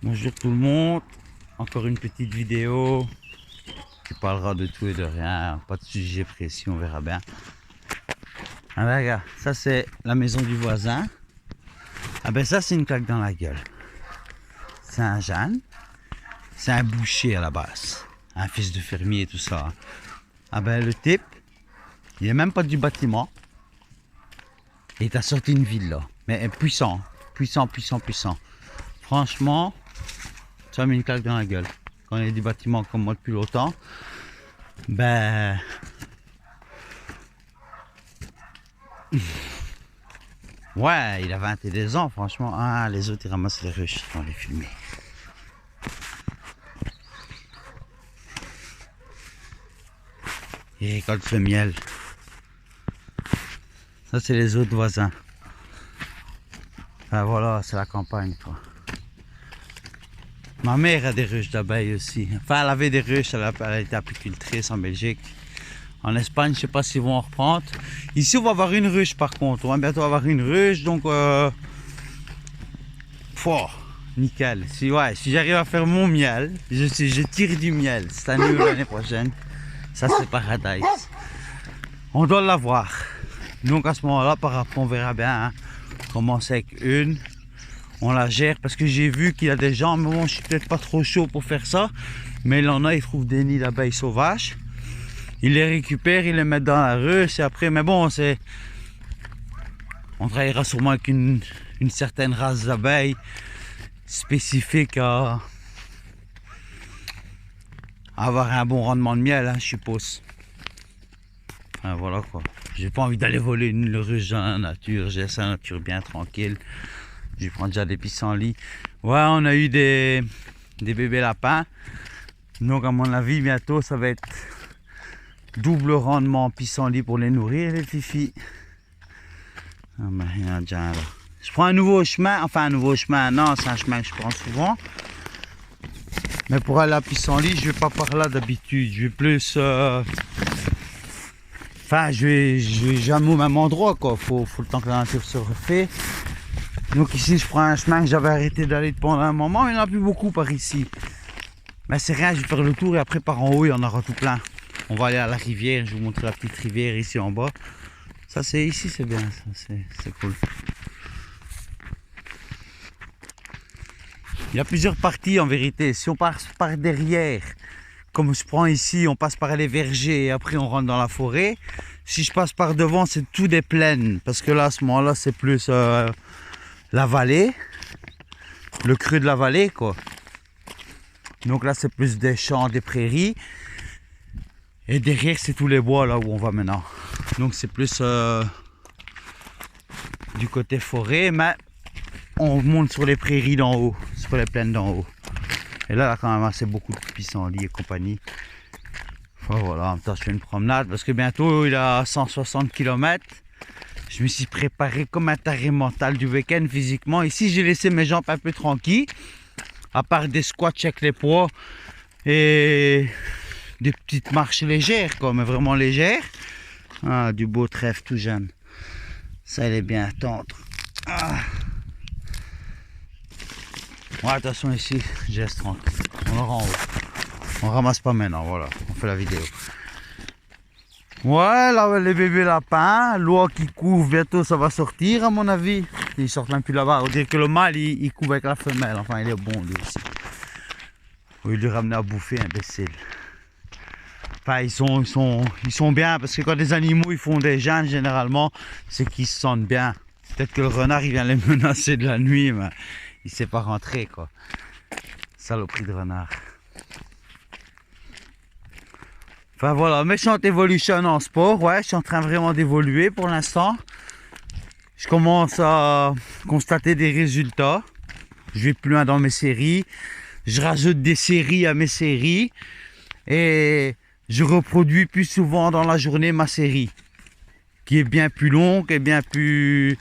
Bonjour tout le monde, encore une petite vidéo qui parlera de tout et de rien, pas de sujet précis, on verra bien. Ah ben regarde, ça c'est la maison du voisin. Ah ben ça c'est une claque dans la gueule. C'est un Jeanne, c'est un boucher à la base, un fils de fermier et tout ça. Ah ben le type, il est même pas du bâtiment, il t'a sorti une villa, mais puissant, puissant. Franchement, ça met une claque dans la gueule. Quand il y a du bâtiment comme moi depuis longtemps, ben... ouais, il a 22 ans, franchement. Ah, les autres, ils ramassent les ruches, ils vont les filmer. Ils récoltent le miel. Ça, c'est les autres voisins. Ben voilà, c'est la campagne, quoi. Ma mère a des ruches d'abeilles aussi. Enfin, elle avait des ruches, elle a été apicultrice en Belgique. En Espagne, je ne sais pas s'ils vont en reprendre. Ici, on va avoir une ruche par contre. On va bientôt avoir une ruche, donc... nickel. Si j'arrive à faire mon miel, je tire du miel cette année ou l'année prochaine. Ça, c'est paradise. On doit l'avoir. Donc à ce moment-là, par rapport, on verra bien. Hein. Commencer avec une. On la gère parce que j'ai vu qu'il y a des gens, mais bon, je suis peut-être pas trop chaud pour faire ça. Mais il en a, ils trouvent des nids d'abeilles sauvages. Ils les récupèrent, ils les mettent dans la ruche et après, mais bon, c'est... On travaillera sûrement avec une certaine race d'abeilles spécifique à avoir un bon rendement de miel, hein, je suppose. Enfin, voilà quoi. J'ai pas envie d'aller voler une ruche dans la nature, j'ai laissé la nature bien tranquille. Je prends déjà des pissenlits. Ouais, on a eu des bébés lapins. Donc à mon avis, bientôt, ça va être double rendement pissenlit pour les nourrir, les fifis. Ah ben, il y en a déjà là. Je prends un nouveau chemin, enfin un nouveau chemin, non, c'est un chemin que je prends souvent. Mais pour aller à pissenlit, je vais pas par là d'habitude. Je vais plus... Enfin, je vais jamais au même endroit, quoi. Faut le temps que la nature se refait. Donc ici, je prends un chemin que j'avais arrêté d'aller pendant un moment, mais il n'y en a plus beaucoup par ici. Mais c'est rien, je vais faire le tour et après par en haut, il y en aura tout plein. On va aller à la rivière, je vais vous montrer la petite rivière ici en bas. Ça c'est ici, c'est bien, ça c'est cool. Il y a plusieurs parties en vérité. Si on passe par derrière, comme je prends ici, on passe par les vergers et après on rentre dans la forêt. Si je passe par devant, c'est tout des plaines. Parce que là, à ce moment-là, c'est plus la vallée. Le creux de la vallée, quoi. Donc là, c'est plus des champs, des prairies. Et derrière, c'est tous les bois là où on va maintenant. Donc c'est plus du côté forêt, mais on monte sur les prairies d'en haut, sur les plaines d'en haut. Et là, quand même assez beaucoup de pissenlits et compagnie. Enfin, voilà, en même temps, je fais une promenade parce que bientôt, il a 160 km. Je me suis préparé comme un taré mental du week-end physiquement. Ici, j'ai laissé mes jambes un peu tranquilles. À part des squats avec les poids et des petites marches légères, quoi, mais vraiment légères. Ah, du beau trèfle tout jeune. Ça, il est bien tendre. Ah. Ouais, attention ici, je laisse tranquille. On aura en haut. On ramasse pas maintenant, voilà. On fait la vidéo. Ouais, là, les bébés lapins, l'eau qui couvre, bientôt ça va sortir à mon avis. Ils sortent même plus là-bas. On dirait que le mâle, il couvre avec la femelle. Enfin, il est bon lui aussi. Au lieu de lui ramener à bouffer, imbécile. Enfin, ils sont bien parce que quand les animaux ils font des jeunes, généralement, c'est qu'ils se sentent bien. Peut-être que le renard il vient les menacer de la nuit, mais il ne sait pas rentrer, quoi. Saloperie de renard. Enfin voilà, méchante évolution en sport, ouais, je suis en train vraiment d'évoluer pour l'instant. Je commence à constater des résultats. Je vais plus loin dans mes séries. Je rajoute des séries à mes séries. Et je reproduis plus souvent dans la journée ma série. Qui est bien plus longue et bien plus...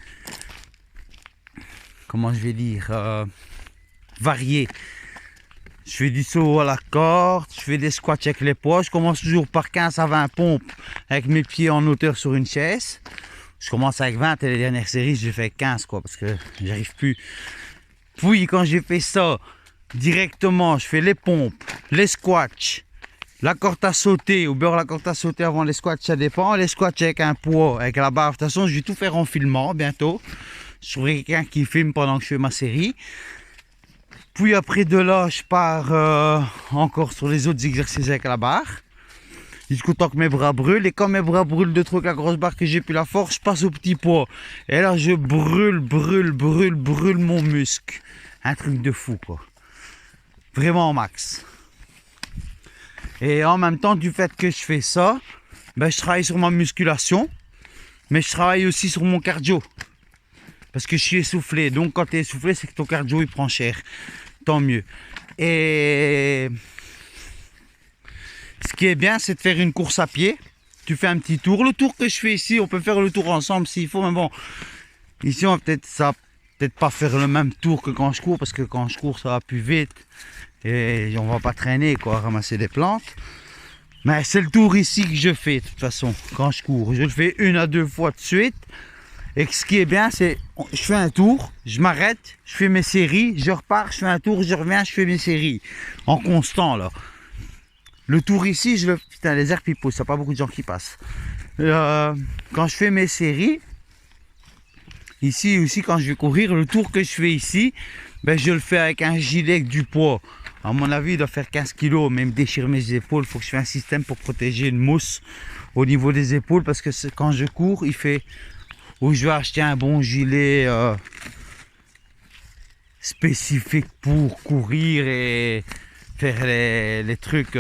Comment je vais dire variée. Je fais du saut à la corde, je fais des squats avec les poids. Je commence toujours par 15 à 20 pompes avec mes pieds en hauteur sur une chaise. Je commence avec 20 et les dernières séries, j'ai fait 15 quoi, parce que j'arrive plus. Puis quand j'ai fait ça, directement, je fais les pompes, les squats, la corde à sauter, ou bien la corde à sauter avant les squats, ça dépend. Les squats avec un poids, avec la barre. De toute façon, je vais tout faire en filmant bientôt. Je trouverai quelqu'un qui filme pendant que je fais ma série. Puis après de là, je pars encore sur les autres exercices avec la barre. Jusqu'au temps que mes bras brûlent. Et quand mes bras brûlent de trop avec la grosse barre que j'ai plus la force, je passe au petit poids. Et là, je brûle mon muscle. Un truc de fou, quoi. Vraiment au max. Et en même temps, du fait que je fais ça, ben, je travaille sur ma musculation. Mais je travaille aussi sur mon cardio. Parce que je suis essoufflé. Donc quand tu es essoufflé, c'est que ton cardio il prend cher. Tant mieux. Et ce qui est bien, c'est de faire une course à pied. Tu fais un petit tour. Le tour que je fais ici, on peut faire le tour ensemble s'il faut. Mais bon, ici, on va peut-être pas faire le même tour que quand je cours. Parce que quand je cours, ça va plus vite. Et on va pas traîner, quoi, ramasser des plantes. Mais c'est le tour ici que je fais, de toute façon, quand je cours. Je le fais 1 à 2 fois de suite. Et ce qui est bien, c'est je fais un tour, je m'arrête, je fais mes séries, je repars, je fais un tour, je reviens, je fais mes séries. En constant, là. Le tour ici, je le... Putain, les herbes, ils poussent, il n'y a pas beaucoup de gens qui passent. Quand je fais mes séries, ici aussi, quand je vais courir, le tour que je fais ici, ben, je le fais avec un gilet avec du poids. À mon avis, il doit faire 15 kg, même déchirer mes épaules. Il faut que je fasse un système pour protéger une mousse au niveau des épaules, parce que quand je cours, il fait... Ou je vais acheter un bon gilet spécifique pour courir et faire les trucs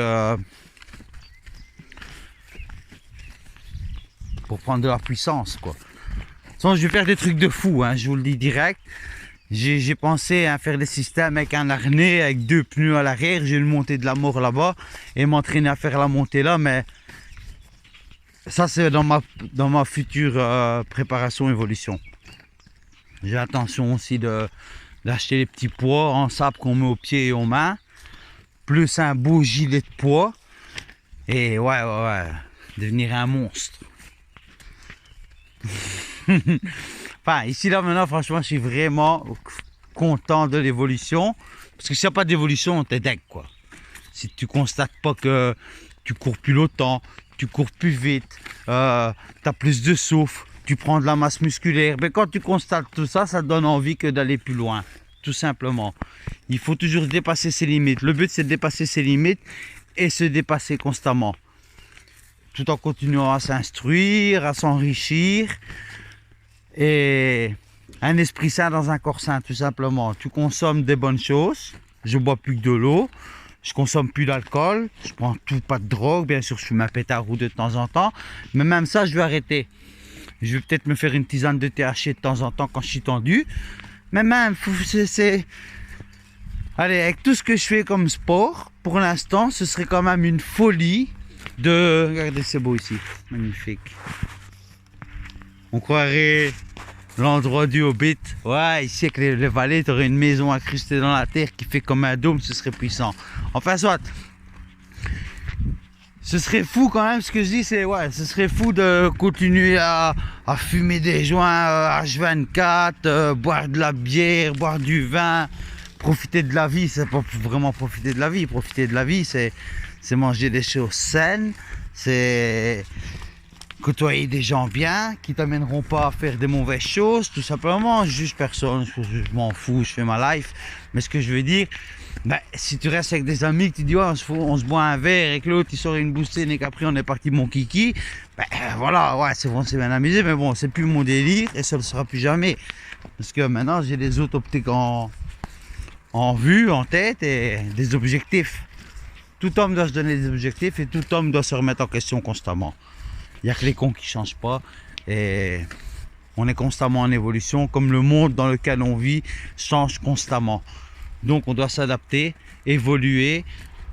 pour prendre de la puissance, quoi. De toute façon, je vais faire des trucs de fou, hein, je vous le dis direct. J'ai pensé à faire des systèmes avec un harnais, avec 2 pneus à l'arrière. J'ai une montée de la mort là-bas et m'entraîner à faire la montée là, mais ça, c'est dans ma future préparation évolution. J'ai l'intention aussi d'acheter les petits poids en sable qu'on met aux pieds et aux mains, plus un beau gilet de poids. Et ouais, devenir un monstre. Enfin, ici, là, maintenant, franchement, je suis vraiment content de l'évolution. Parce que s'il n'y a pas d'évolution, t'es deck, quoi. Si tu constates pas que tu cours plus longtemps, tu cours plus vite, tu as plus de souffle, tu prends de la masse musculaire. Mais quand tu constates tout ça, ça te donne envie que d'aller plus loin, tout simplement. Il faut toujours dépasser ses limites. Le but, c'est de dépasser ses limites et se dépasser constamment. Tout en continuant à s'instruire, à s'enrichir. Et un esprit sain dans un corps sain, tout simplement. Tu consommes des bonnes choses. Je bois plus que de l'eau. Je consomme plus d'alcool, je prends pas de drogue, bien sûr je fume un pétard ou deux de temps en temps, mais même ça je vais arrêter. Je vais peut-être me faire une tisane de THC de temps en temps quand je suis tendu, mais même, allez, avec tout ce que je fais comme sport, pour l'instant, ce serait quand même une folie de... Regardez, c'est beau ici, magnifique. On croirait l'endroit du Hobbit. Ouais, ici avec les vallées, tu aurais une maison incrustée dans la terre qui fait comme un dôme, ce serait puissant. Enfin, soit. Ce serait fou quand même, ce que je dis, c'est ouais, ce serait fou de continuer à fumer des joints H24, boire de la bière, boire du vin, profiter de la vie. C'est pas vraiment profiter de la vie. Profiter de la vie, c'est manger des choses saines, c'est côtoyer des gens bien, qui t'amèneront pas à faire des mauvaises choses, tout simplement. Je juge personne, je m'en fous, je fais ma life. Mais ce que je veux dire, ben, si tu restes avec des amis, que tu dis ouais, on se boit un verre et que l'autre il sort une boustine et qu'après on est parti mon kiki, ben voilà, ouais, c'est bon, c'est bien amusé, mais bon, c'est plus mon délire et ça ne le sera plus jamais. Parce que maintenant j'ai des autres optiques en vue, en tête et des objectifs. Tout homme doit se donner des objectifs et tout homme doit se remettre en question constamment. Il n'y a que les cons qui ne changent pas et on est constamment en évolution, comme le monde dans lequel on vit change constamment. Donc on doit s'adapter, évoluer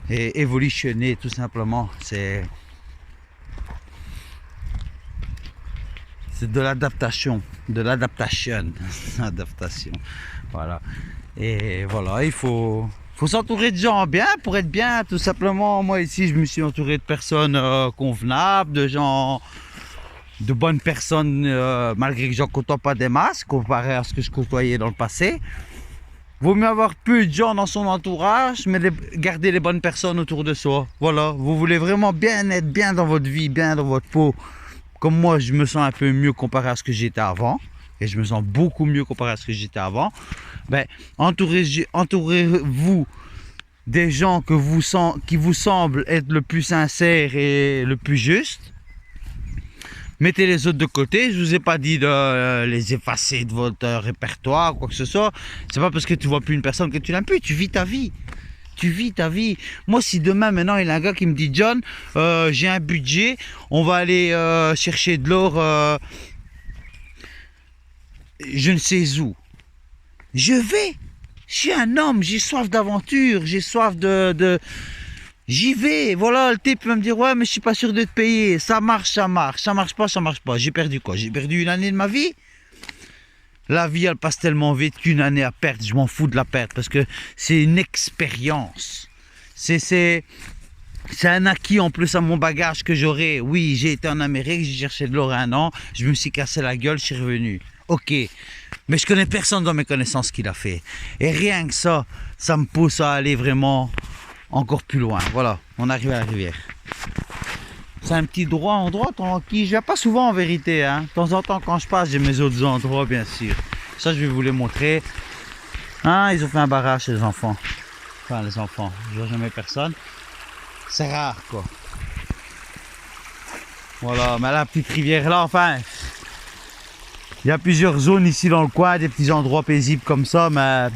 et évolutionner tout simplement. C'est de l'adaptation, adaptation. Voilà. Et voilà, il faut s'entourer de gens bien pour être bien, tout simplement. Moi ici, je me suis entouré de personnes convenables, de gens, de bonnes personnes, malgré que j'en côtoie pas des masses, comparé à ce que je côtoyais dans le passé. Vaut mieux avoir peu de gens dans son entourage, mais garder les bonnes personnes autour de soi. Voilà, vous voulez vraiment bien être bien dans votre vie, bien dans votre peau. Comme moi, je me sens un peu mieux comparé à ce que j'étais avant. Et je me sens beaucoup mieux comparé à ce que j'étais avant. Ben, entourez-vous des gens qui vous semblent être le plus sincères et le plus juste. Mettez les autres de côté. Je vous ai pas dit de les effacer de votre répertoire, quoi que ce soit. C'est pas parce que tu vois plus une personne que tu l'aimes plus. Tu vis ta vie. Tu vis ta vie. Moi, si demain, maintenant, il y a un gars qui me dit, John, j'ai un budget, on va aller chercher de l'or, je ne sais où. Je vais. Je suis un homme, j'ai soif d'aventure, j'ai soif de... J'y vais. Voilà, le type va me dire, ouais, mais je suis pas sûr de te payer. Ça marche, ça marche. Ça marche pas, ça marche pas. J'ai perdu quoi? J'ai perdu une année de ma vie? La vie, elle passe tellement vite qu'une année à perdre, je m'en fous de la perdre parce que c'est une expérience. C'est un acquis en plus à mon bagage que j'aurai. Oui, j'ai été en Amérique, j'ai cherché de l'or 1 an, je me suis cassé la gueule, je suis revenu. Ok, mais je connais personne dans mes connaissances qui l'a fait. Et rien que ça, ça me pousse à aller vraiment encore plus loin. Voilà, on arrive à la rivière. C'est un petit droit endroit tranquille. Je viens pas souvent en vérité. Hein. De temps en temps quand je passe, j'ai mes autres endroits bien sûr. Ça je vais vous les montrer. Ah, ils ont fait un barrage chez les enfants. Enfin les enfants, je vois jamais personne. C'est rare quoi. Voilà, mais la petite rivière là, enfin. Il y a plusieurs zones ici dans le coin, des petits endroits paisibles comme ça, mais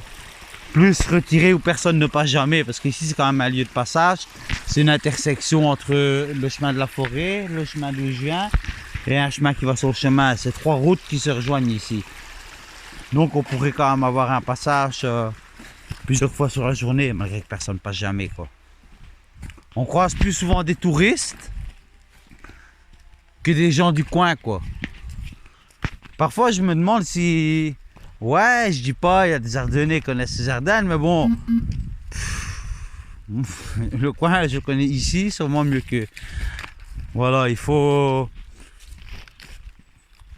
plus retirés où personne ne passe jamais. Parce qu'ici c'est quand même un lieu de passage. C'est une intersection entre le chemin de la forêt, le chemin d'où je viens et un chemin qui va sur le chemin. C'est 3 routes qui se rejoignent ici. Donc on pourrait quand même avoir un passage plusieurs fois sur la journée, malgré que personne ne passe jamais quoi. On croise plus souvent des touristes que des gens du coin quoi. Parfois je me demande si... Ouais, je dis pas, il y a des Ardennais qui connaissent ces Ardennes, mais bon... Le coin, je connais ici, sûrement mieux que... Voilà, il faut...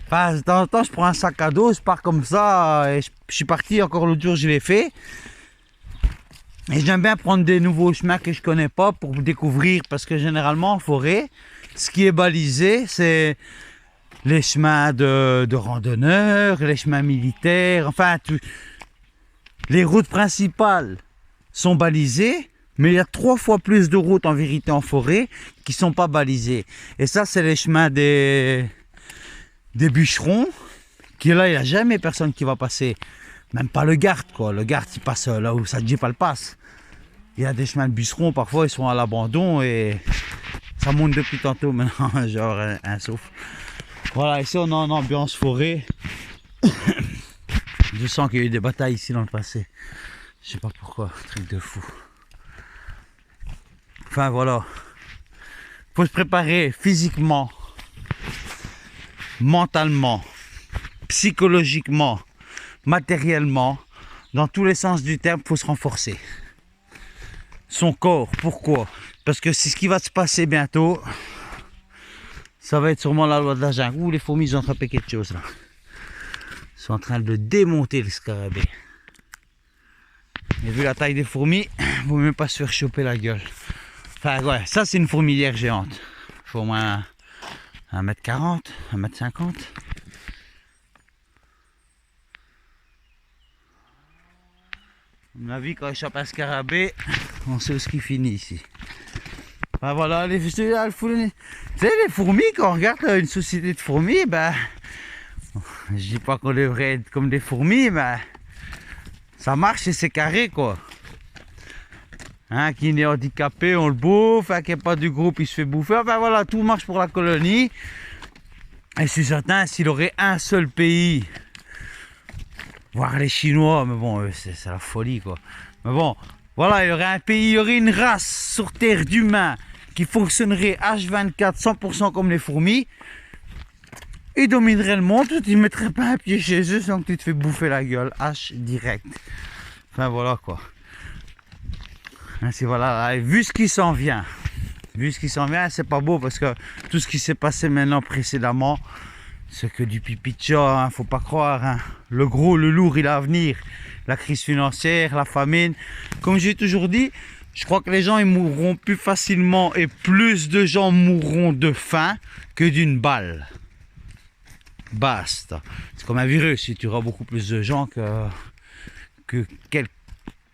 Enfin, de temps en temps, je prends un sac à dos, je pars comme ça, et je suis parti encore l'autre jour, je l'ai fait. Et j'aime bien prendre des nouveaux chemins que je connais pas pour découvrir, parce que généralement en forêt, ce qui est balisé, c'est les chemins de randonneurs, les chemins militaires, enfin, les routes principales sont balisées, mais il y a 3 fois plus de routes en vérité en forêt qui sont pas balisées. Et ça, c'est les chemins des bûcherons, qui là, il n'y a jamais personne qui va passer. Même pas le garde, quoi. Le garde, il passe là où sa Jeep, elle passe. Il y a des chemins de bûcherons, parfois, ils sont à l'abandon et ça monte depuis tantôt maintenant, genre un souffle. Voilà, ici, on est en ambiance forêt. Je sens qu'il y a eu des batailles ici dans le passé. Je sais pas pourquoi, truc de fou. Enfin, voilà. Faut se préparer physiquement, mentalement, psychologiquement, matériellement, dans tous les sens du terme, il faut se renforcer. Son corps, pourquoi? Parce que c'est ce qui va se passer bientôt. Ça va être sûrement la loi de la jungle. Ouh, les fourmis, ils ont attrapé quelque chose là. Ils sont en train de démonter le scarabée. Et vu la taille des fourmis, il ne faut même pas se faire choper la gueule. Enfin, ouais, ça c'est une fourmilière géante. Il faut au moins 1m40, 1m50. À mon avis, quand il chope un scarabée, on sait où ce qui finit ici. Ben voilà, les fourmis, quand on regarde une société de fourmis, ben, je dis pas qu'on devrait être comme des fourmis, mais ça marche et c'est carré quoi. Hein, qui est handicapé, on le bouffe, hein, qui n'est pas du groupe, il se fait bouffer. Enfin voilà, tout marche pour la colonie. Et c'est certain, s'il aurait un seul pays, voire les Chinois, mais bon, c'est la folie quoi. Mais bon, voilà, il y aurait un pays, il y aurait une race sur terre d'humains qui fonctionnerait H24 100% comme les fourmis. Ils domineraient le monde, tu ne mettrais pas un pied chez eux sans que tu te fais bouffer la gueule, H direct. Enfin voilà quoi. Ainsi voilà, et vu ce qui s'en vient, c'est pas beau parce que tout ce qui s'est passé maintenant précédemment, C'est que du pipi de chat, hein, faut pas croire. Hein. Le gros, le lourd, il a à venir. La crise financière, la famine. Comme j'ai toujours dit, je crois que les gens ils mourront plus facilement et plus de gens mourront de faim que d'une balle. Basta. C'est comme un virus, tu tueras beaucoup plus de gens que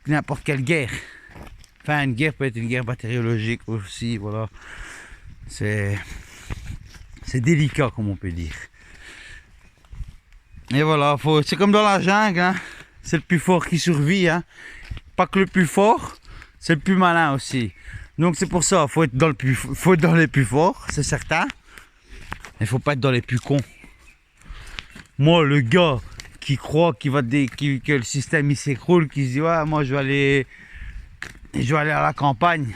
n'importe quelle guerre. Enfin, une guerre peut être une guerre bactériologique aussi, voilà. C'est délicat, comme on peut dire. Et voilà, c'est comme dans la jungle, hein. C'est le plus fort qui survit. Hein. Pas que le plus fort, c'est le plus malin aussi. Donc c'est pour ça, faut être dans les plus forts, c'est certain. Mais faut pas être dans les plus cons. Moi, le gars qui croit que le système il s'écroule, qui se dit ouais, moi je vais aller à la campagne.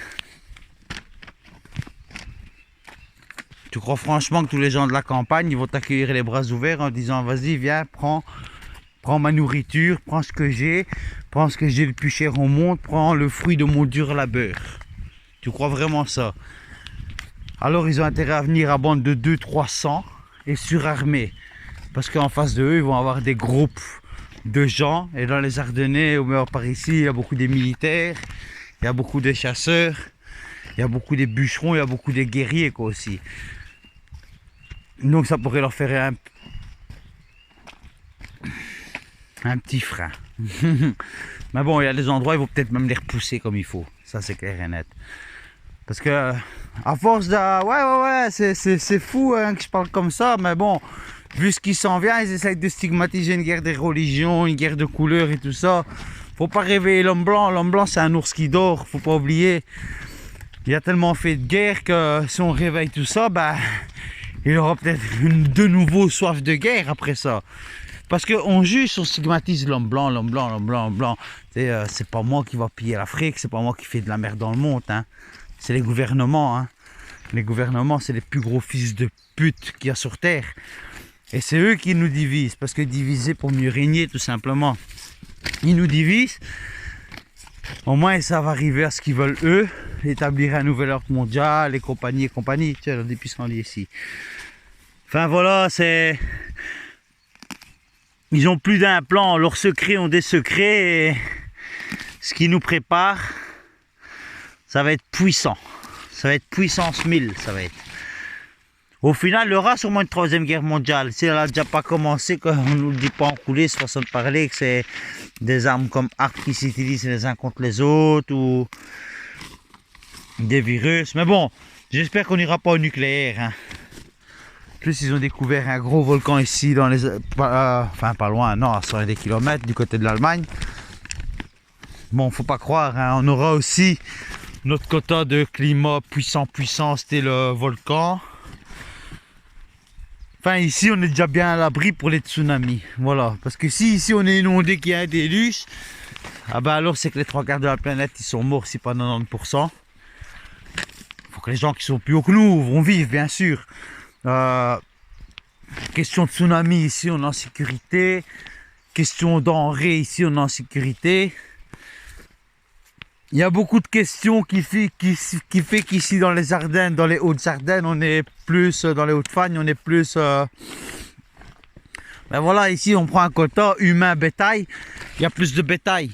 Tu crois franchement que tous les gens de la campagne ils vont t'accueillir les bras ouverts en disant vas-y viens, prends ma nourriture, prends ce que j'ai le plus cher au monde, prends le fruit de mon dur labeur. Tu crois vraiment ça? Alors ils ont intérêt à venir à bande de 200-300 et surarmés. Parce qu'en face de eux, ils vont avoir des groupes de gens. Et dans les Ardennais, ou par ici, il y a beaucoup des militaires, il y a beaucoup de chasseurs, il y a beaucoup des bûcherons, il y a beaucoup des guerriers quoi, aussi. Donc ça pourrait leur faire un petit frein. Mais bon, il y a des endroits, il faut peut-être même les repousser comme il faut. Ça, c'est clair et net. Parce que, à force de... Ouais, c'est fou hein, que je parle comme ça, mais bon, vu ce qui s'en vient, ils essayent de stigmatiser une guerre des religions, une guerre de couleurs et tout ça. Faut pas réveiller l'homme blanc. L'homme blanc, c'est un ours qui dort, faut pas oublier. Il a tellement fait de guerre que si on réveille tout ça, ben, il aura peut-être de nouveau soif de guerre après ça. Parce qu'on juge, on stigmatise l'homme blanc, l'homme blanc, l'homme blanc, l'homme blanc. C'est pas moi qui va piller l'Afrique, c'est pas moi qui fais de la merde dans le monde. Hein. C'est les gouvernements. Hein. Les gouvernements, c'est les plus gros fils de pute qu'il y a sur Terre. Et c'est eux qui nous divisent, parce que diviser pour mieux régner, tout simplement. Ils nous divisent. Au moins, ça va arriver à ce qu'ils veulent eux, établir un nouvel ordre mondial, et compagnie et compagnie. Tiens, des pissenlits ici. Enfin voilà, c'est... Ils ont plus d'un plan, leurs secrets ont des secrets, et ce qui nous prépare, ça va être puissant. Ça va être puissance 1000, ça va être. Au final, il y aura sûrement une troisième guerre mondiale. Si elle n'a déjà pas commencé, qu'on ne nous le dit pas en coulisses, façon de parler, que c'est des armes comme arcs qui s'utilisent les uns contre les autres, ou des virus. Mais bon, j'espère qu'on n'ira pas au nucléaire. Hein. En plus, ils ont découvert un gros volcan ici, dans les, enfin pas loin, non, à 100 des kilomètres du côté de l'Allemagne. Bon, faut pas croire, hein, on aura aussi notre quota de climat puissant, c'était le volcan. Enfin, ici, on est déjà bien à l'abri pour les tsunamis. Voilà, parce que si ici on est inondé, qu'il y a un déluge, ah ben alors c'est que les 3/4 de la planète, ils sont morts, si pas 90%. Faut que les gens qui sont plus haut que nous vont vivre, bien sûr. Question de tsunami, ici on est en sécurité. Question denrées, ici on est en sécurité. Il y a beaucoup de questions qui fait qu'ici dans les Ardennes, dans les Hautes-Ardennes, on est plus, dans les Hautes-Fagnes, on est plus... Ben voilà, ici on prend un quota humain-bétail, il y a plus de bétail.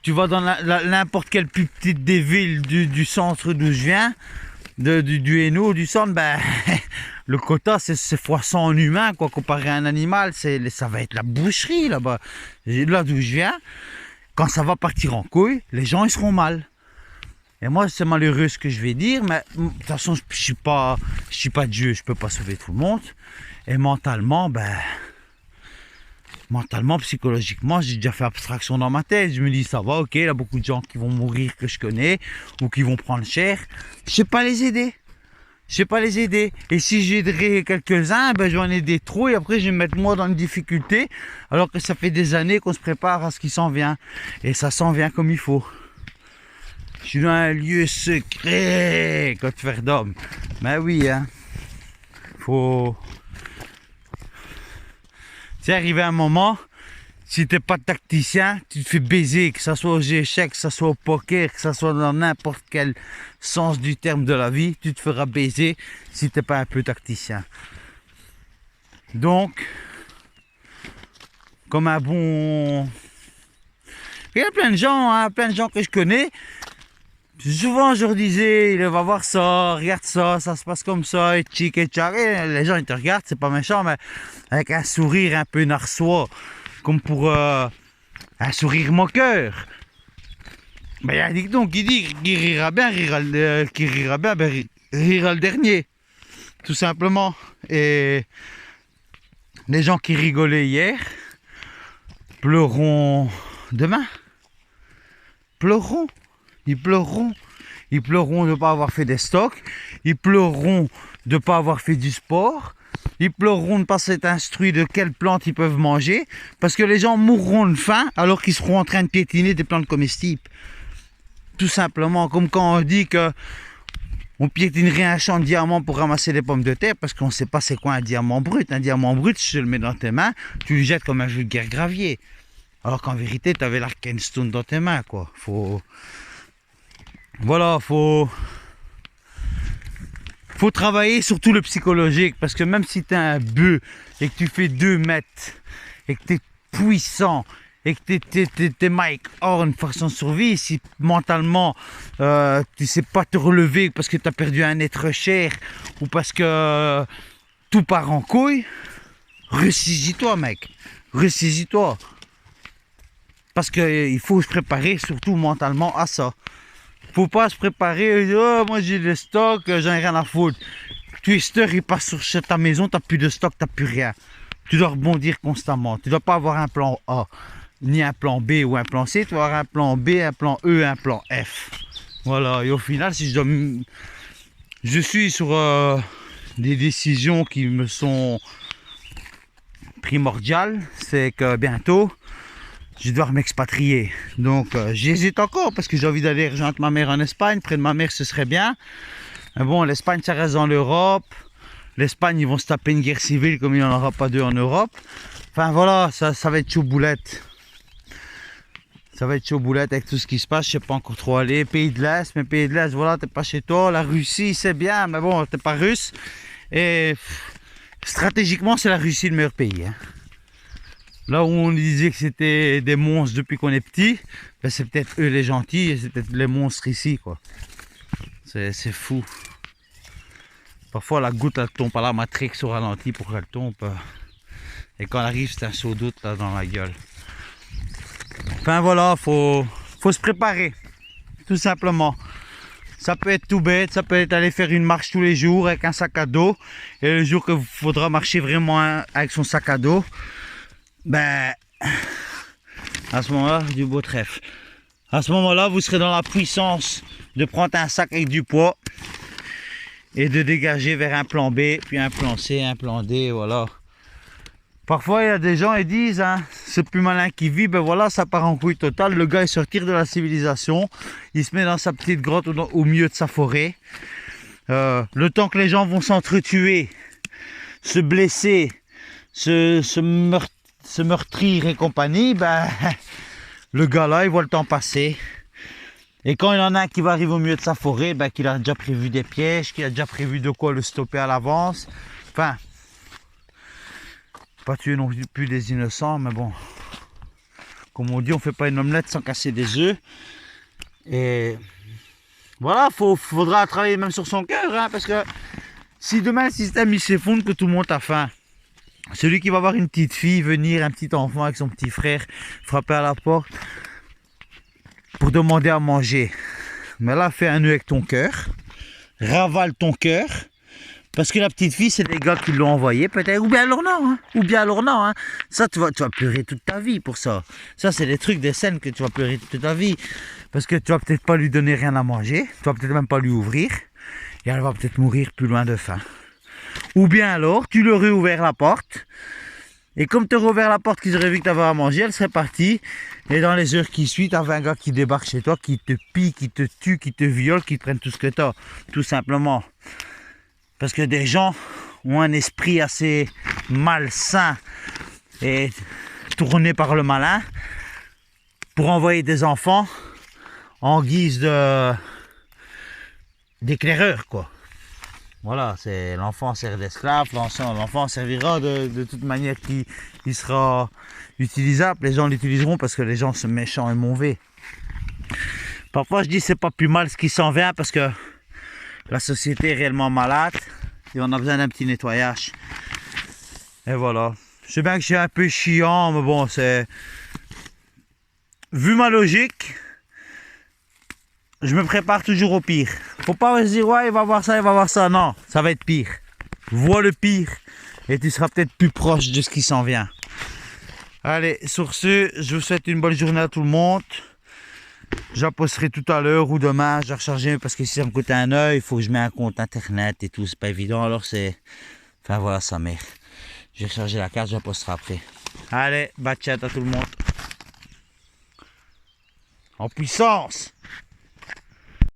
Tu vas dans n'importe quelle plus petite des villes du centre d'où je viens, du Hainaut, du centre, ben, le quota c'est x100 en humain, quoi, comparé à un animal, ça va être la boucherie là-bas. Là d'où je viens, quand ça va partir en couille, les gens ils seront mal. Et moi c'est malheureux ce que je vais dire, mais de toute façon je suis pas Dieu, je peux pas sauver tout le monde. Et mentalement, psychologiquement, j'ai déjà fait abstraction dans ma tête. Je me dis ça va, ok, il y a beaucoup de gens qui vont mourir que je connais ou qui vont prendre cher. Je sais pas les aider. Et si j'aiderai quelques-uns, ben, je vais en aider trop et après je vais me mettre moi dans une difficulté alors que ça fait des années qu'on se prépare à ce qui s'en vient. Et ça s'en vient comme il faut. Je suis dans un lieu secret, Côte Verdôme. Ben oui, hein. Faut... C'est arrivé un moment, si t'es pas tacticien, tu te fais baiser, que ce soit aux échecs, que ce soit au poker, que ce soit dans n'importe quel sens du terme de la vie, tu te feras baiser si t'es pas un peu tacticien. Donc, comme un bon... Il y a plein de gens, hein, plein de gens que je connais. Souvent, je leur disais, va voir ça, regarde ça, ça se passe comme ça, et tchic et tchac. Et les gens, ils te regardent, c'est pas méchant, mais avec un sourire un peu narçois, comme pour un sourire moqueur. Ben, il y a un dicton qui dit qui rira bien, rira le dernier. Tout simplement. Et les gens qui rigolaient hier pleureront demain. Pleureront. Ils pleureront. Ils pleureront de ne pas avoir fait des stocks. Ils pleureront de ne pas avoir fait du sport. Ils pleureront de ne pas s'être instruits de quelles plantes ils peuvent manger. Parce que les gens mourront de faim alors qu'ils seront en train de piétiner des plantes comestibles. Tout simplement. Comme quand on dit que on piétinerait un champ de diamants pour ramasser des pommes de terre parce qu'on ne sait pas c'est quoi un diamant brut. Un diamant brut, si tu le mets dans tes mains, tu le jettes comme un vulgaire gravier. Alors qu'en vérité, tu avais l'Arkenstone dans tes mains, quoi. Voilà, faut travailler sur tout le psychologique. Parce que même si tu es un bœuf et que tu fais 2 mètres et que tu es puissant et que t'es Mike Horn façon survie, si mentalement tu sais pas te relever parce que tu as perdu un être cher ou parce que tout part en couille, ressaisis-toi, mec. Ressaisis-toi. Parce qu'il faut se préparer surtout mentalement à ça. Faut pas se préparer, oh, moi j'ai le stock, j'en ai rien à foutre. Twister il passe sur ta maison, t'as plus de stock, t'as plus rien. Tu dois rebondir constamment. Tu dois pas avoir un plan A, ni un plan B ou un plan C. Tu dois avoir un plan B, un plan E, un plan F. Voilà, et au final, si je suis sur des décisions qui me sont primordiales, c'est que bientôt, je dois m'expatrier. Donc j'hésite encore parce que j'ai envie d'aller rejoindre ma mère en Espagne. Près de ma mère, ce serait bien. Mais bon, l'Espagne, ça reste dans l'Europe. L'Espagne, ils vont se taper une guerre civile comme il n'y en aura pas 2 en Europe. Enfin voilà, ça va être chaud boulette. Ça va être chaud boulette avec tout ce qui se passe. Je ne sais pas encore trop aller. Pays de l'Est, mais pays de l'Est, voilà, t'es pas chez toi. La Russie, c'est bien, mais bon, t'es pas russe. Et stratégiquement, c'est la Russie le meilleur pays. Hein. Là où on disait que c'était des monstres depuis qu'on est petit, ben c'est peut-être eux les gentils et c'est peut-être les monstres ici, quoi. C'est fou. Parfois la goutte elle tombe à la matrix au ralenti pour qu'elle tombe. Et quand elle arrive, c'est un saut d'eau là dans la gueule. Enfin voilà, faut se préparer. Tout simplement. Ça peut être tout bête, ça peut être aller faire une marche tous les jours avec un sac à dos. Et le jour que il faudra marcher vraiment avec son sac à dos, ben à ce moment-là, du beau trèfle. À ce moment-là, vous serez dans la puissance de prendre un sac avec du poids et de dégager vers un plan B, puis un plan C, un plan D, voilà. Parfois, il y a des gens qui disent, hein, c'est plus malin qui vit, ben voilà, ça part en couille totale. Le gars, il se retire de la civilisation, il se met dans sa petite grotte au milieu de sa forêt. Le temps que les gens vont s'entretuer, se blesser, se meurtrir et compagnie, ben, le gars là, il voit le temps passer. Et quand il y en a un qui va arriver au milieu de sa forêt, ben, qu'il a déjà prévu des pièges, qu'il a déjà prévu de quoi le stopper à l'avance. Enfin, pas tuer non plus des innocents, mais bon. Comme on dit, on fait pas une omelette sans casser des œufs. Et voilà, faudra travailler même sur son cœur, hein, parce que si demain le système il s'effondre, que tout le monde a faim, celui qui va voir une petite fille venir, un petit enfant avec son petit frère, frapper à la porte pour demander à manger. Mais là, fais un nœud avec ton cœur, ravale ton cœur, parce que la petite fille, c'est des gars qui l'ont envoyé peut-être, ou bien alors non, hein, ou bien alors non. Hein. Ça, tu vas pleurer toute ta vie pour ça. Ça, c'est des trucs, des scènes que tu vas pleurer toute ta vie, parce que tu vas peut-être pas lui donner rien à manger, tu vas peut-être même pas lui ouvrir, et elle va peut-être mourir plus loin de faim. Ou bien alors, tu leur as ouvert la porte, et comme tu aurais ouvert la porte qu'ils auraient vu que tu avais à manger, elle serait partie. Et dans les heures qui suivent, tu avais un gars qui débarque chez toi, qui te pille, qui te tue, qui te viole, qui te prenne tout ce que tu as. Tout simplement. Parce que des gens ont un esprit assez malsain et tourné par le malin pour envoyer des enfants en guise d'éclaireurs, quoi. Voilà, c'est l'enfant sert d'esclave, l'enfant servira de toute manière qui sera utilisable. Les gens l'utiliseront parce que les gens sont méchants et mauvais. Parfois je dis c'est pas plus mal ce qui s'en vient parce que la société est réellement malade et on a besoin d'un petit nettoyage. Et voilà. Je sais bien que je suis un peu chiant, mais bon, c'est... Vu ma logique, je me prépare toujours au pire. Faut pas se dire, ouais, il va voir ça, il va voir ça. Non, ça va être pire. Vois le pire et tu seras peut-être plus proche de ce qui s'en vient. Allez, sur ce, je vous souhaite une bonne journée à tout le monde. J'apposterai tout à l'heure ou demain. Je vais recharger parce que si ça me coûte un œil, il faut que je mette un compte internet et tout. C'est pas évident, alors c'est... Enfin voilà, sa mère. Je vais recharger la carte, j'apposterai après. Allez, bye chat à tout le monde. En puissance!